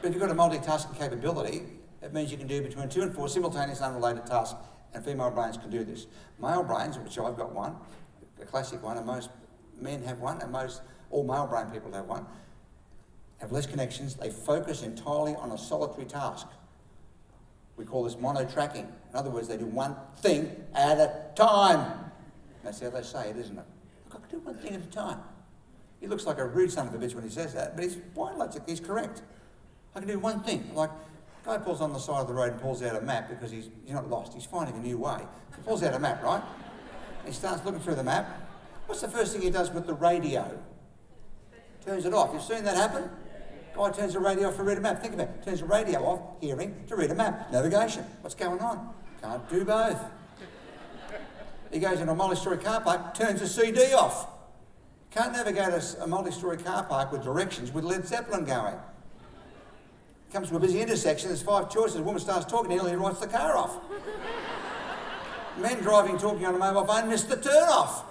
But if you've got a multitasking capability, it means you can do between 2 and 4 simultaneous unrelated tasks, and female brains can do this. Male brains, which I've got one, a classic one, and most men have one, and all male brain people have one, have less connections. They focus entirely on a solitary task. We call this mono-tracking. In other words, they do one thing at a time. That's how they say it, isn't it? Look, I can do one thing at a time. He looks like a rude son of a bitch when he says that, but he's correct. I can do one thing. Like, a guy pulls on the side of the road and pulls out a map because he's not lost. He's finding a new way. He pulls out a map, right? And he starts looking through the map. What's the first thing he does with the radio? Turns it off. You've seen that happen? Guy turns the radio off to read a map. Think about it. Turns the radio off, hearing, to read a map. Navigation. What's going on? Can't do both. He goes into a multi-storey car park, turns the CD off. Can't navigate a multi-storey car park with directions with Led Zeppelin going. Comes to a busy intersection, there's 5 choices. A woman starts talking to him, he writes the car off. Men driving, talking on a mobile phone, miss the turn off.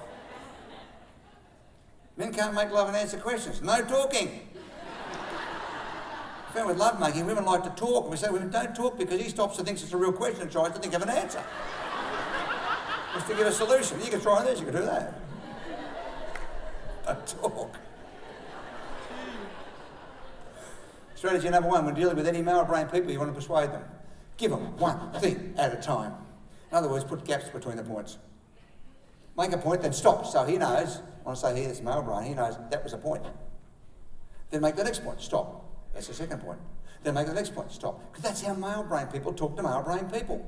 Men can't make love and answer questions. No talking. Found with love making, women like to talk. We say women don't talk because he stops and thinks it's a real question and tries to think of an answer. Just to give a solution. You can try this, you can do that. Don't talk. Strategy number 1, when dealing with any male brain people, you want to persuade them. Give them one thing at a time. In other words, put gaps between the points. Make a point, then stop. So he knows, when I say he, it's male brain, he knows that was a point. Then make the next point, stop. That's the second point. Then make the next point, stop. Because that's how male brain people talk to male brain people.